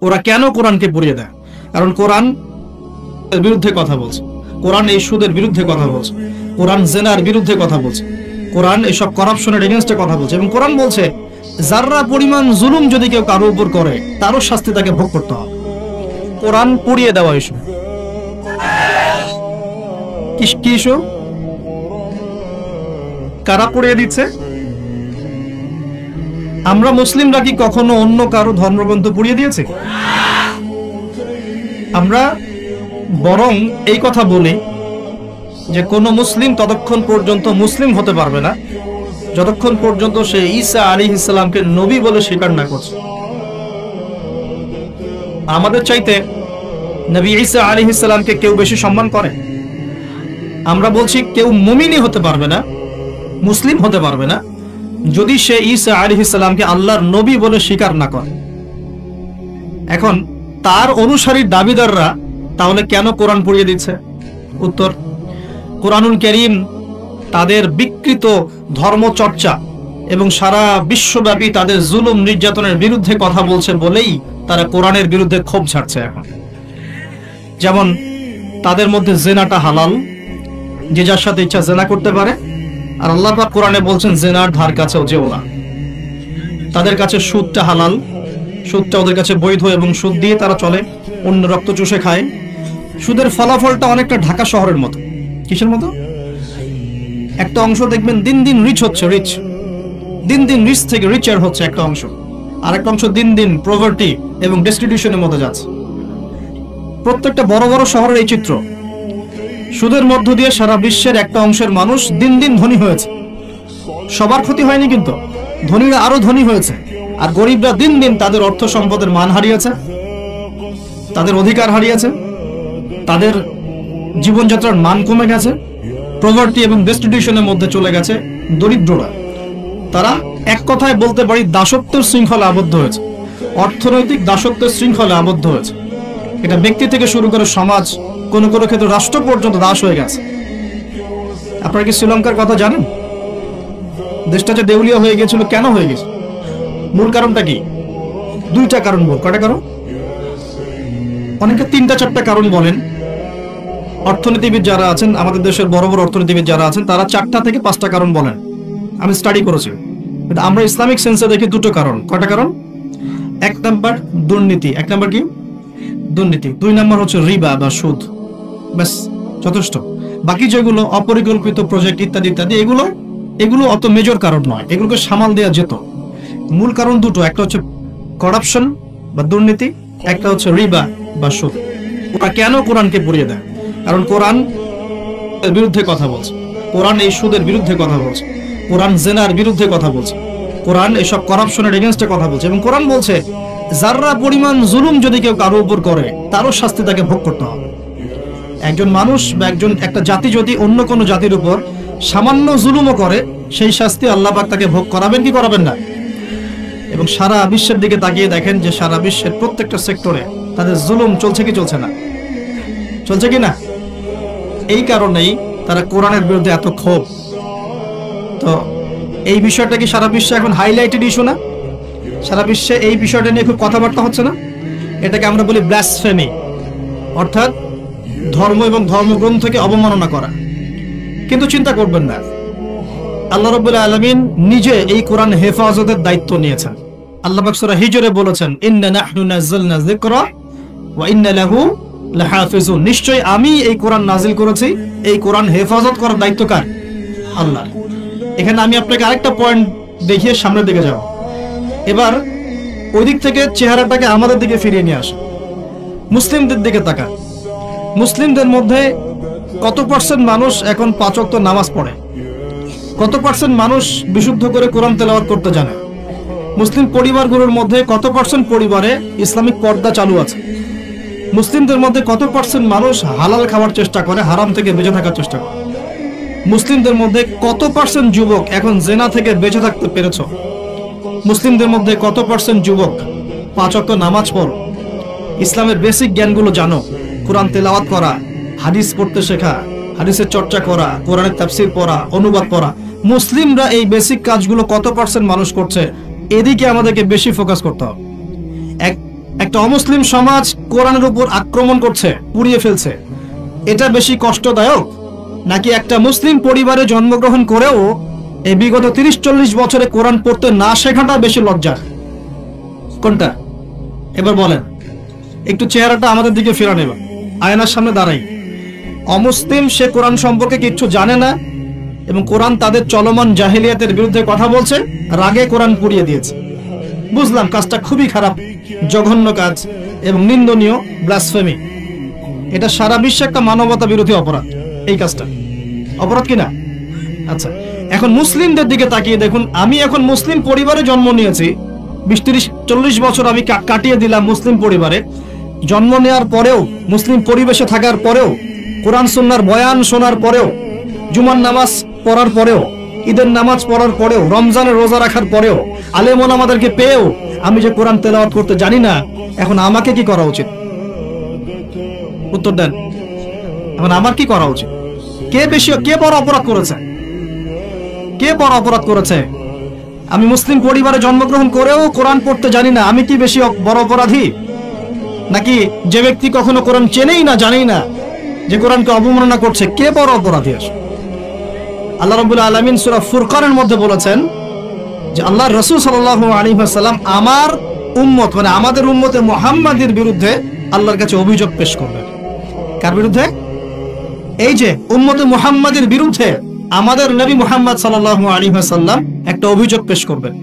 ওরা কেন কোরআনকে পুড়িয়ে দেয়? কারণ কোরআন বিরুদ্ধে কথা বলছে, কোরআন এই সুদের বিরুদ্ধে কথা বলছে, কোরআন জেনার বিরুদ্ধে কথা বলছে, কোরআন এইসব করাপশনের এগেনস্টে কথা বলছে। এবং কোরআন বলছে যাররা পরিমাণ জুলুম যদি কেউ কারো উপর করে তারও শাস্তি তাকে ভোগ করতে হবে। কোরআন পুড়িয়ে দেওয়া ইস্যু কি ইস্যু? কারা পুড়িয়ে দিচ্ছে? আমরা মুসলিমরা কি কখনো অন্য কারো ধর্মগ্রন্থ পুড়িয়ে দিয়েছি? আমরা বরং এই কথা বলি যে কোন মুসলিম ততক্ষণ পর্যন্ত মুসলিম হতে পারবে না যতক্ষণ পর্যন্ত সে ঈসা আলাইহিস সালামকে নবী বলে স্বীকার না করছে। আমাদের চাইতে নবী ঈসা আলাইহিস সালামকে কেউ বেশি সম্মান করে? আমরা বলছি কেউ মুমিনই হতে পারবে না, মুসলিম হতে পারবে না যদি সে ঈসা আলাইহিস সালামকে আল্লাহর নবী বলে স্বীকার না করে। এখন তার অনুসারী দাবিদাররা তাহলে কেন কোরআন পুড়িয়ে দিচ্ছে? উত্তর, কোরআনুল কারীম তাদের বিকৃত ধর্মচর্চা এবং সারা বিশ্বব্যাপী তাদের জুলুম নির্যাতনের বিরুদ্ধে কথা বলছে বলেই তারা কোরআনের বিরুদ্ধে ক্ষোভ ছাড়ছে। এখন যেমন তাদের মধ্যে জেনাটা হালাল, যে যার সাথে ইচ্ছা জেনা করতে পারে, আর আল্লাহ পাক কোরআনে বলছেন জেনার ধার কাছেও যেও না। তাদের কাছে সুদটা হালাল, সুদটা ওদের কাছে বৈধ এবং সুদ দিয়ে তারা চলে, অন্য রক্ত চুষে খায়। সুদের ফলাফলটা অনেকটা ঢাকা শহরের মতো। কিসের মতো? একটা অংশ দেখবেন দিন দিন রিচ হচ্ছে, দিন দিন রিচ থেকে রিচার হচ্ছে একটা অংশ, আর একটা অংশ দিন দিন প্রভার্টি এবং ডেস্টিটিউশনের মধ্যে যাচ্ছে। প্রত্যেকটা বড় বড় শহরের এই চিত্র। সুদের মধ্য দিয়ে সারা বিশ্বের একটা অংশের মানুষ দিন দিন ধনী হয়েছে। সবার ক্ষতি হয়নি, কিন্তু ধনীরা আরো ধনী হয়েছে, আর গরিবরা দিন দিন তাদের অর্থ সম্পদের মান হারিয়েছে, তাদের অধিকার হারিয়েছে, তাদের জীবনযাত্রার মান কমে গেছে, প্রভার্টি এবং ডেস্টিটিউশনের মধ্যে চলে গেছে দরিদ্ররা। তারা এক কথায় বলতে পারি দাসত্বের শৃঙ্খলা আবদ্ধ হয়েছে, অর্থনৈতিক দাসত্বের শৃঙ্খলা আবদ্ধ হয়েছে। এটা ব্যক্তি থেকে শুরু করে সমাজ, কোন কোন ক্ষেত্রে রাষ্ট্র পর্যন্ত দাস হয়ে গেছে। আপনারা কি শ্রীলঙ্কার কথা জানেন? দেশটা যে দেউলিয়া হয়ে গেছিল, কেন হয়ে গেছে? মূল কারণটা কি? দুইটা কারণ। বল, কয়টা কারণ? অনেকে তিনটা চারটা কারণ বলেন। অর্থনীতিবিদ যারা আছেন, আমাদের দেশের বড় বড় অর্থনীতিবিদ যারা আছেন, তারা 4টা থেকে 5টা কারণ বলেন। আমি স্টাডি করেছি, কিন্তু আমরা ইসলামিক সেন্সে দেখি 2টো কারণ। কয়টা কারণ? 1 নাম্বার দুর্নীতি। 1 নাম্বার কি? দুর্নীতি। 2 নাম্বার হচ্ছে রিবা বা সুদ। ব্যাস, যথেষ্ট। বাকি যেগুলো অপরিকল্পিত প্রজেক্ট ইত্যাদি ইত্যাদি, এগুলো অত মেজর কারণ নয়, এগুলোকে সামাল দেওয়া যেত। মূল কারণ 2টো, একটা হচ্ছে করাপশন বা দুর্নীতি, একটা হচ্ছে রিবা বা সুদ। ওরা কেন কোরআনকে পুড়িয়ে দেয়? কারণ কোরআন বিরুদ্ধে কথা বলছে, কোরআন এই সুদের বিরুদ্ধে কথা বলছে, কোরআন জেনার বিরুদ্ধে কথা বলছে, কোরআন এসব করাপশনের এগেনস্টে কথা বলছে। এবং কোরআন বলছে যাররা পরিমাণ জুলুম যদি কেউ কারো উপর করে তারও শাস্তি তাকে ভোগ করতে হবে। একজন মানুষ বা একটা জাতি যদি অন্য কোনো জাতির উপর সামান্য জুলুমও করে, সেই শাস্তি আল্লাহ পাক তাকে ভোগ করাবেন কি করাবেন না? এবং সারা বিশ্বের দিকে তাকিয়ে দেখেন যে সারা বিশ্বের প্রত্যেকটা সেক্টরে তাদের জুলুম চলছে কি চলছে না? চলছে কি না? এই কারণেই তারা কোরআনের বিরুদ্ধে এত ক্ষোভ। তো এই বিষয়টা কি সারা বিশ্বে এখন হাইলাইটেড ইস্যু না? সারা বিশ্বে এই বিষয়টা নিয়ে খুব কথাবার্তা হচ্ছে না? এটাকে আমরা বলি ব্লাসফেমি, অর্থাৎ ধর্ম এবং ধর্মগ্রন্থকে অবমাননা করা। কিন্তু চিন্তা করবেন না, আল্লাহ রাব্বুল আলামিন নিজে এই কোরআন হেফাজতের দায়িত্ব নিয়েছেন। আল্লাহ পাক সূরা হিজরে বলেছেন, ইন্না নাহনু নাযালনা যিকরা ওয়া ইন্না লাহু লাহাফিজুন। নিশ্চয়ই আমি এই কোরআন নাজিল করেছি, এই কোরআন হেফাজত করার দায়িত্ব কার? আল্লাহর। এখানে আমি আপনাকে আরেকটা পয়েন্ট দেখিয়ে সামনের দিকে যাব। এবার ওই দিক থেকে চেহারাটাকে আমাদের দিকে ফিরিয়ে নিয়ে আসে, মুসলিমদের দিকে তাকান। মুসলিমদের মধ্যে কত পার্সেন্ট মানুষ এখন 5 ওয়াক্ত নামাজ পড়ে? কত পার্সেন্ট মানুষ বিশুদ্ধ করে কোরআন তেলাওয়াত করতে জানে? মুসলিম পরিবারগুলোর মধ্যে কত পার্সেন্ট পরিবারে ইসলামিক পর্দা চালু আছে? মুসলিমদের মধ্যে কত পার্সেন্ট মানুষ হালাল খাওয়ার চেষ্টা করে, হারাম থেকে বেঁচে থাকার চেষ্টা করে? মুসলিমদের মধ্যে কত পার্সেন্ট যুবক এখন জেনা থেকে বেঁচে থাকতে পেরেছ? মুসলিমদের মধ্যে কত পার্সেন্ট যুবক 5 ওয়াক্ত নামাজ পড়ো, ইসলামের বেসিক জ্ঞানগুলো জানো, কোরআন তেলাওয়াত করা, হাদিস পড়তে শেখা, হাদিসের চর্চা করা, কোরআনের তাফসীর পড়া, অনুবাদ পড়া? মুসলিমরা এই বেসিক কাজগুলো কত পার্সেন্ট মানুষ করছে? এদিকে আমাদেরকে বেশি ফোকাস করতে হবে। একটা অমুসলিম সমাজ কোরআনের উপর আক্রমণ করছে, পুড়িয়ে ফেলছে, এটা বেশি কষ্টদায়ক নাকি একটা মুসলিম পরিবারে জন্মগ্রহণ করেও এই বিগত 30-40 বছরে কোরআন পড়তে না শেখাটা বেশি লজ্জার? কোনটা এবার বলেন? একটু চেহারাটা আমাদের দিকে ফেরা নেবা, আয়নার সামনে দাঁড়াই। অমুসলিম, সে কোরআন সম্পর্কে কিচ্ছু জানে না এবং কোরআন তাদের চলমান জাহেলিয়াতের বিরুদ্ধে কথা বলছে, রাগে কোরআন পুড়িয়ে দিয়েছে। বুঝলাম কাজটা খুবই খারাপ, জঘন্য কাজ এবং নিন্দনীয়, ব্লাসফেমি। এটা সারা বিশ্বে একটা মানবতা বিরোধী অপরাধ। এই কাজটা অপরাধ কিনা? আচ্ছা, এখন মুসলিমদের দিকে তাকিয়ে দেখুন। আমি এখন মুসলিম পরিবারে জন্ম নিয়েছি, 20-30-40 বছর আমি কাটিয়ে দিলাম মুসলিম পরিবারে। জন্ম নেওয়ার পরেও, মুসলিম পরিবেশে থাকার পরেও, কোরআন সুন্নাহর বয়ান শোনার পরেও, জুমার নামাজ পড়ার পরেও, ঈদের নামাজ পড়ার পরেও, রমজানের রোজা রাখার পরেও, আলেম ওলামাদেরকে পেয়েও আমি যে কোরআন তেলাওয়াত করতে জানি না, এখন আমাকে কি করা উচিত? উত্তর দেন। এখন আমার কি করা উচিত? কে বড় অপরাধ করেছে? কে বড় অপরাধ করেছে? আমি মুসলিম পরিবারে জন্মগ্রহণ করেও কোরআন পড়তে জানি না, আমি কি বেশি বড় অপরাধী? নাকি যে ব্যক্তি কখনো কোরআন চেনেই না, জানেই না, যে কোরআনকে অবমাননা করছে, কে বড় অপরাধী? আল্লাহ রাব্বুল আলামিন সূরা ফুরকানের মধ্যে বলেছেন যে আল্লাহর রাসূল সাল্লাল্লাহু আলাইহি ওয়াসাল্লাম আমার উম্মত, মানে আমাদের উম্মতে মুহাম্মাদের বিরুদ্ধে আল্লাহর কাছে অভিযোগ পেশ করবেন। কার বিরুদ্ধে? এই যে উম্মতে মুহাম্মাদের বিরুদ্ধে আমাদের নবী মুহাম্মদ সাল্লাল্লাহু আলাইহি ওয়াসাল্লাম একটা অভিযোগ পেশ করবেন।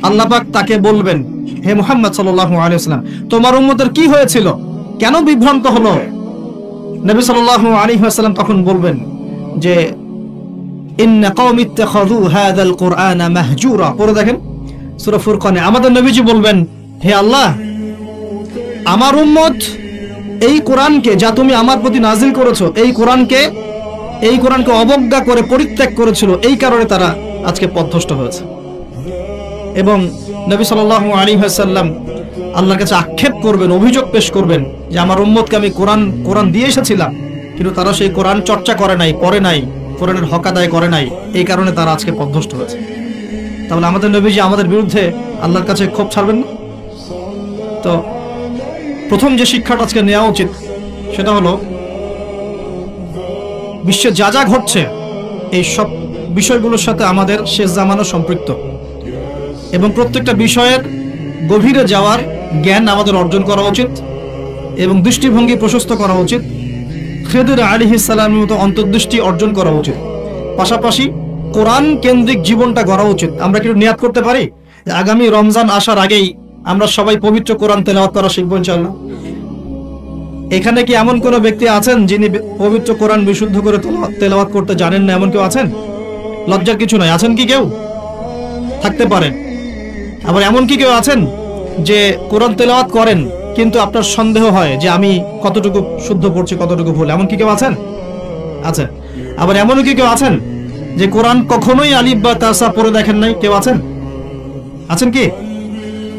আল্লাহ পাক তাকে বলবেন, হে মুহাম্মদ সাল্লাল্লাহু আলাইহি ওয়াসাল্লাম, তোমার উম্মতের কি হয়েছিল, কেন বিভ্রান্ত হলো? নবী সাল্লাল্লাহু আলাইহি ওয়াসাল্লাম তখন বলবেন যে ইন্না কওমি ইত্তাখাযু হাযাল কুরআনা মাহজুরা। পড়ে দেখেন সূরা ফুরকানে আমাদের নবীজি বলবেন, হে আল্লাহ, আমার উম্মত এই কোরআনকে, যা তুমি আমার প্রতি নাজিল করেছো, এই কোরআনকে অবজ্ঞা করে পরিত্যাগ করেছিল, এই কারণে তারা আজকে পথভ্রষ্ট হয়েছে। এবং নবী সাল্লাল্লাহু আলাইহি ওয়াসাল্লাম আল্লাহর কাছে আক্ষেপ করবেন, অভিযোগ পেশ করবেন যে আমার উম্মতকে আমি কোরআন দিয়ে এসেছিলাম, কিন্তু তারা সেই কোরআন চর্চা করে নাই, পড়ে নাই, কোরআনের হক আদায় করে নাই, এই কারণে তারা আজকে পথভ্রষ্ট হয়েছে। তাহলে আমাদের নবীজি আমাদের বিরুদ্ধে আল্লাহর কাছে ক্ষোভ ছাড়বেন না? তো প্রথম যে শিক্ষাটা আজকে নেওয়া উচিত সেটা হলো, বিশ্বে যা যা ঘটছে এই সব বিষয়গুলোর সাথে আমাদের শেষ জামানা সম্পৃক্ত এবং প্রত্যেকটা বিষয়ের গভীরে যাওয়ার জ্ঞান আমাদের অর্জন করা উচিত এবং দৃষ্টিভঙ্গি প্রশস্ত করা উচিত। খিদর আলাইহিস সালামের মতো অন্তর্দৃষ্টি অর্জন করা উচিত। পাশাপাশি কোরআন কেন্দ্রিক জীবনটা গড়া উচিত। আমরা কি নিয়াত করতে পারি আগামী রমজান আসার আগেই আমরা সবাই পবিত্র কোরআন তেলাওয়াত করা শিখবো ইনশাআল্লাহ? এখানে কি এমন কোন ব্যক্তি আছেন যিনি পবিত্র কোরআন বিশুদ্ধ করে তেলাওয়াত করতে জানেন না? এমন কেউ আছেন? লজ্জার কিছু নয়। আছেন কি কেউ? থাকতে পারেন। আবার এমন কি কেউ আছেন যে কোরআন তেলাওয়াত করেন কিন্তু আপনার সন্দেহ হয় যে আমি কতটুকু শুদ্ধ পড়ছি, কতটুকু ভুল? এমন কি কেউ আছেন? আছেন। আবার এমনও কি কেউ আছেন যে কোরআন কখনোই আলিফ বা তাসা পড়ে দেখেন নাই? কেউ আছেন? আছেন কি?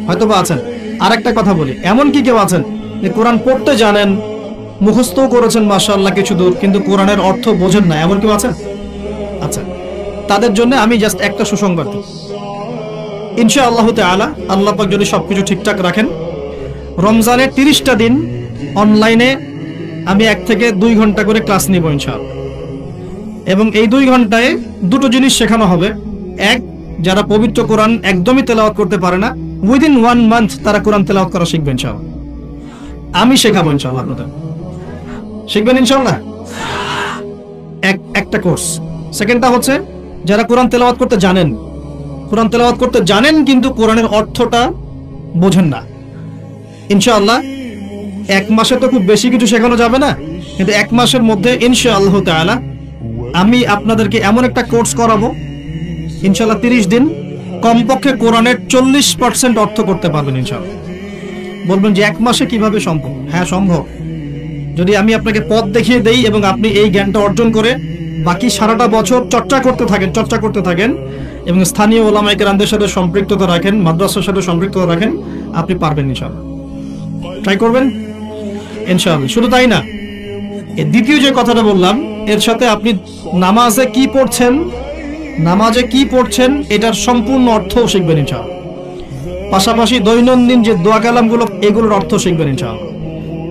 হয়তো বা আছেন। আর একটা কথা বলি, এমন কি কেউ আছেন যে কোরআন পড়তে জানেন, মুখস্থ করেছেন মাশাআল্লাহ কিছু দূর, কিন্তু কোরআনের অর্থ বোঝেন না? এমন কেউ আছেন? আচ্ছা, তাদের জন্য আমি জাস্ট একটা সুসংবাদ দিই। ইনশাআল্লাহ তাআলা আল্লাহ পাক যদি সবকিছু ঠিকঠাক রাখেন, রমজানের 30টা দিন অনলাইনে আমি 1 থেকে 2 ঘন্টা করে ক্লাস নিব ইনশাআল্লাহ। এবং এই 2 ঘন্টায় দুটো জিনিস শেখানো হবে। এক, যারা পবিত্র কোরআন একদমই তেলাওয়াত করতে পারে না, উইদিন 1 মান্থ তারা কোরআন তেলাওয়াত করা শিখবে ইনশাআল্লাহ। আমি শেখাবো ইনশাআল্লাহ। আপনাদের শিখবেন ইনশাআল্লাহ? একটা কোর্স। সেকেন্ডটা হচ্ছে যারা কোরআন তেলাওয়াত করতে জানেন, কোরআন তেলাওয়াত করতে জানেন কিন্তু কোরআনের অর্থটা বোঝেন না, ইনশাআল্লাহ 1 মাসে তো খুব বেশি কিছু শেখানো যাবে না, কিন্তু 1 মাসের মধ্যে ইনশাআল্লাহ তাআলা আমি আপনাদেরকে এমন একটা কোর্স করাবো ইনশাআল্লাহ 30 দিন কমপক্ষে কোরআনের 40% অর্থ করতে পারবেন ইনশাআল্লাহ। বলবেন যে 1 মাসে কিভাবে সম্ভব? হ্যাঁ সম্ভব, যদি আমি আপনাকে পথ দেখিয়ে দেই এবং আপনি এই জ্ঞানটা অর্জন করে বাকি সারাটা বছর চর্চা করতে থাকেন এবং স্থানীয় ওলামায়ে কেরামদের সাথে সম্পৃক্ততা রাখেন, মাদ্রাসার সাথে সম্পৃক্ততা রাখেন, আপনি পারবেন ইনশাআল্লাহ। ট্রাই করবেন ইনশাআল্লাহ। শুধু তাই না, এর দ্বিতীয় যে কথাটা বললাম এর সাথে আপনি নামাজে কি পড়ছেন এটার সম্পূর্ণ অর্থও শিখবেন ইনশাআল্লাহ। পাশাপাশি দৈনন্দিন যে দোয়া কালামগুলো এগুলোর অর্থ শিখবেন ইনশাআল্লাহ।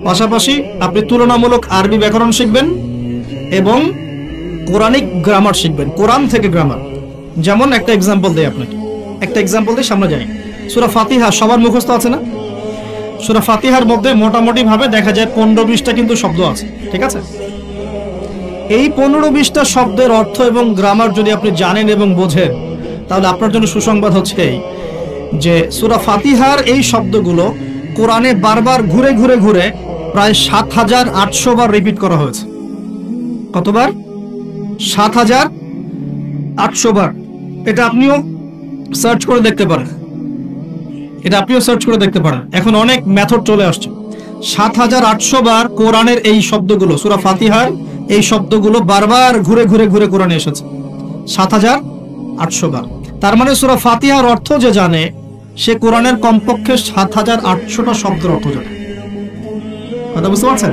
পাশাপাশি আপনি তুলনামূলক আরবি ব্যাকরণ শিখবেন এবং কোরআনিক গ্রামার শিখবেন, কোরআন থেকে গ্রামার। যেমন একটা এক্সাম্পল দেই আপনাকে, একটা এক্সাম্পল দিয়ে সামনে যাই। সূরা ফাতিহা সবার মুখস্থ আছে না? সূরা ফাতিহার মধ্যে মোটামুটি ভাবে দেখা যায় 15-20টা কিন্তু শব্দ আছে, ঠিক আছে? এই 15-20টা শব্দের অর্থ এবং গ্রামার যদি আপনি জানেন এবং বোঝেন, তাহলে আপনার জন্য সুসংবাদ হচ্ছে এই যে সূরা ফাতিহার এই শব্দগুলো কোরআনে বারবার ঘুরে ঘুরে ঘুরে প্রায় ৭,৮০০ বার রিপিট করা হয়েছে। কতবার? ৭,৮০০ বার। এটা আপনিও সার্চ করে দেখতে পারেন, এখন অনেক মেথড চলে আসছে। ৭,৮০০ বার কোরআনের এই শব্দগুলো, সূরা ফাতিহার এই শব্দগুলো বারবার ঘুরে ঘুরে ঘুরে কোরআনে এসেছে ৭,৮০০ বার। তার মানে সূরা ফাতিহার অর্থ যে জানে সে কোরআনের কমপক্ষে ৭,৮০০টা শব্দের অর্থ জানে। কথা বুঝতে পারছেন?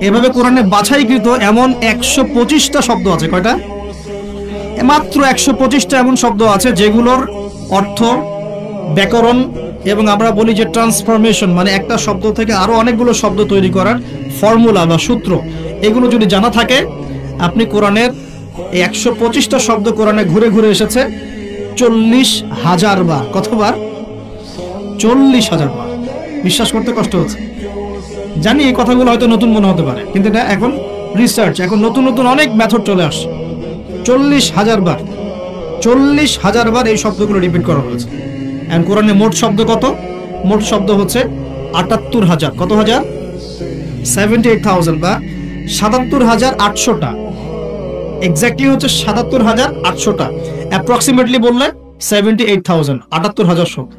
এভাবে কোরআনে বাছাইকৃত এমন ১২৫টা শব্দ আছে। কয়টা? মাত্র ১২৫টা এমন শব্দ আছে যেগুলোর অর্থ, ব্যাকরণ এবং আমরা বলি যে ট্রান্সফরমেশন, মানে একটা শব্দ থেকে আরো অনেকগুলো শব্দ তৈরি করার ফর্মুলা বা সূত্র, এগুলো যদি জানা থাকে, আপনি কোরআনের এই ১২৫টা শব্দ কোরআনে ঘুরে ঘুরে এসেছে ৪০,০০০ বার। কতবার? ৪০,০০০ বার। বিশ্বাস করতে কষ্ট হচ্ছে, জানি এই কথাগুলো হয়তো নতুন মনে হতে পারে, কিন্তু এটা এখন রিসার্চ, এখন নতুন নতুন অনেক মেথড চলে আসছে। ৪০,০০০ বার, ৪০,০০০ বার এই শব্দগুলো রিপিট করা হয়েছে। এখন কোরআনে মোট শব্দ কত? মোট শব্দ হচ্ছে ৭৮,০০০। কত হাজার? 78,000 বা ৭৭,৮০০টা। এক্স্যাক্টলি হচ্ছে ৭৭,৮০০টা। অ্যাপ্রক্সিমেটলি বললে 78,000, ৭৮,০০০ শব্দ।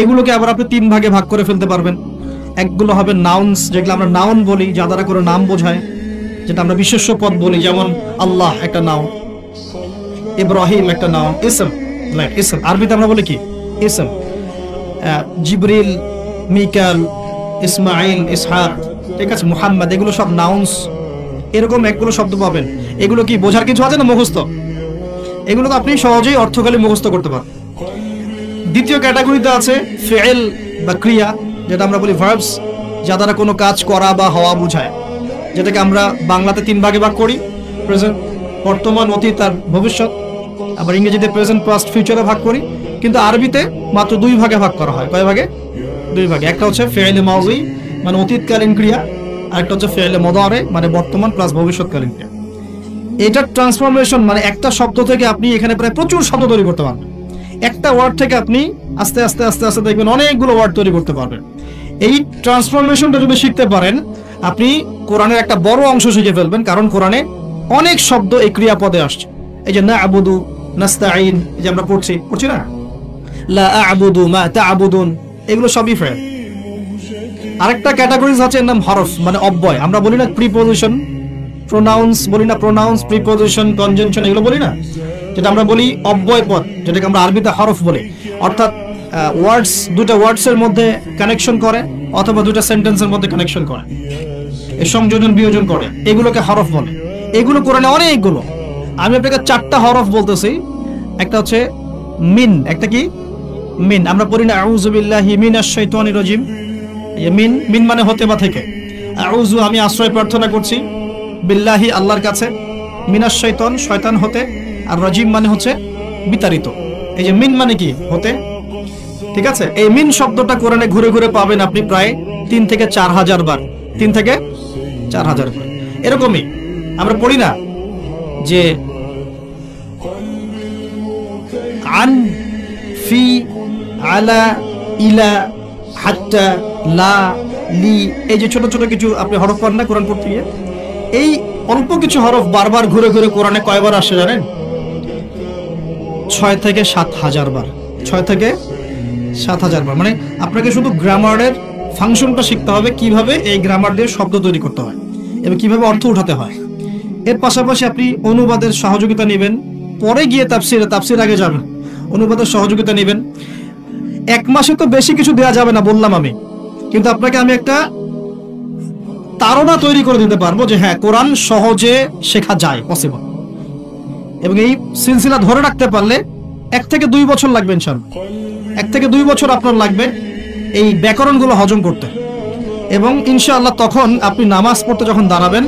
এগুলোকে আবার আপনি 3 ভাগে ভাগ করে ফেলতে পারবেন। একগুলো হবে নাউন্স, যেগুলো আমরা নাউন বলি, যা দ্বারা করে নাম বোঝায়, যেটা আমরা বিশেষ্য পদ বলি, যেমন আল্লাহ একটা নাউন, ইব্রাহিম একটা নাউন, ইসম, ইসম আরবিতে আমরা বলি কি? ইসম। জিবরিল, মিকাল, ইসমাইল, ইসহাক, ঠিক আছে, মুহাম্মদ, এগুলো সব নাউন্স। এরকম একগুলো শব্দ পাবেন। এগুলো কি বোঝার কিছু আছে না মুখস্থ? এগুলো তো আপনি সহজেই অর্থকালী মুখস্থ করতে পারেন। দ্বিতীয় ক্যাটাগরিতে আছে ফেল বা ক্রিয়া, যেটা আমরা বলি ভার্বস, যা দ্বারা কোনো কাজ করা বা হওয়া বোঝায়, যেটাকে আমরা বাংলাতে 3 ভাগে ভাগ করি, প্রেজেন্ট, বর্তমান, অতীত আর ভবিষ্যৎ। আবার ইংরেজিতে প্রেজেন্ট, পাস্ট, ফিউচারে ভাগ করি, কিন্তু আরবিতে মাত্র 2 ভাগে ভাগ করা হয়। কয় ভাগে? 2 ভাগে। একটা হচ্ছে ফেলে মাউজি, মানে অতীতকালীন ক্রিয়া, আর একটা হচ্ছে ফেলে মুদারে, মানে বর্তমান প্লাস ভবিষ্যৎকালীন ক্রিয়া। এটা ট্রান্সফরমেশন, মানে একটা শব্দ থেকে আপনি এখানে প্রায় প্রচুর শব্দ তৈরি করতে পারবেন। একটা ওয়ার্ড থেকে আপনি আস্তে আস্তে আস্তে আস্তে দেখবেন অনেকগুলো ওয়ার্ড তৈরি করতে পারবেন। এই ট্রান্সফরমেশনটা যদি শিখতে পারেন, আপনি কোরআনের একটা বড় অংশ শিখে ফেলবেন, কারণ কোরআনে অনেক শব্দ এই ক্রিয়াপদে আসছে। এই যে না'বুদু, নাস্তাঈন, যে আমরা পড়ছি না, লা আ'বুদু মা তা'বুদুন, এগুলো সবই ফেল। আরেকটা ক্যাটাগরিজ আছে, এর নাম হরফ, মানে অব্যয়। আমরা বলি না প্রিপোজিশন, প্রোনাউন্স বলি না, প্রোনাউন্স, প্রিপোজিশন, কনজাংশন, এগুলো বলি না, যেটা আমরা বলি অব্যয় পদ, যেটাকে আমরা আরবিতে হরফ বলি। অর্থাৎ ওয়ার্ডস, দুটো ওয়ার্ডসের মধ্যে কানেকশন করে অথবা দুটো সেন্টেন্সের মধ্যে কানেকশন করে, এই সংযোজন বিয়োজন করে, এগুলোকে হরফ বলে। এগুলো কোরআনে অনেকগুলো। আমি আপনাকে 4টা হরফ বলতেছি। একটা হচ্ছে মিন, একটা কি? মিন। আমরা পড়ি না আউযু বিল্লাহি মিনাশ শাইতানির রাজিম, মিন, মিন মানে হতে বা থেকে। আউযু, আমি আশ্রয় প্রার্থনা করছি, বিল্লাহি, আল্লাহর কাছে, মিনাশ শাইতান, শয়তান হতে, আর রাজিম মানে হচ্ছে বিতাড়িত। এই যে মিন মানে কি? হতে, ঠিক আছে। এই মিন শব্দটা কোরআনে ঘুরে ঘুরে পাবেন আপনি প্রায় 3 থেকে 4,000 বার, 3 থেকে 4,000 বার। এরকমই আমরা পড়ি না যে আন, ফি, আলা, ইলা, হাত্তা, লা, লি, এই যে ছোট ছোট কিছু আপনি হরফ পান না কোরআন পড়তে গিয়ে, এই অল্প কিছু হরফ বারবার ঘুরে ঘুরে কোরআনে কয়বার আসে জানেন? 6 থেকে 7,000 বার। 6 থেকে 7,000 বার। মানে আপনাকে শুধু গ্রামারের ফাংশনটা শিখতে হবে, কিভাবে এই গ্রামার দিয়ে শব্দ তৈরি করতে হয় এবং কিভাবে অর্থ উঠাতে হয়। এর পাশাপাশি আপনি অনুবাদের সহযোগিতা নেবেন, পরে গিয়ে তাফসির আগে যাবেন, অনুবাদের সহযোগিতা নেবেন। 1 মাসে তো বেশি কিছু দেওয়া যাবে না বললাম আমি, কিন্তু আপনাকে আমি একটা তাড়না তৈরি করে দিতে পারবো যে হ্যাঁ, কোরআন সহজে শেখা যায়, পসিবল। এবং এই সিলসিলা ধরে রাখতে পারলে 1 থেকে 2 বছর লাগবে ইনশাআল্লাহ। 1 থেকে 2 বছর আপনার লাগবে এই ব্যাকরণগুলো হজম করতে। এবং ইনশাআল্লাহ তখন আপনি নামাজ পড়তে যখন দাঁড়াবেন,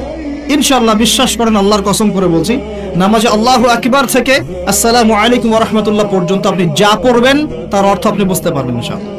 ইনশাআল্লাহ বিশ্বাস করেন, আল্লাহর কসম করে বলছি, নামাজে আল্লাহু আকবার থেকে আসসালামু আলাইকুম ওয়া রাহমাতুল্লাহ পর্যন্ত আপনি যা পড়বেন তার অর্থ আপনি বুঝতে পারবেন ইনশাআল্লাহ।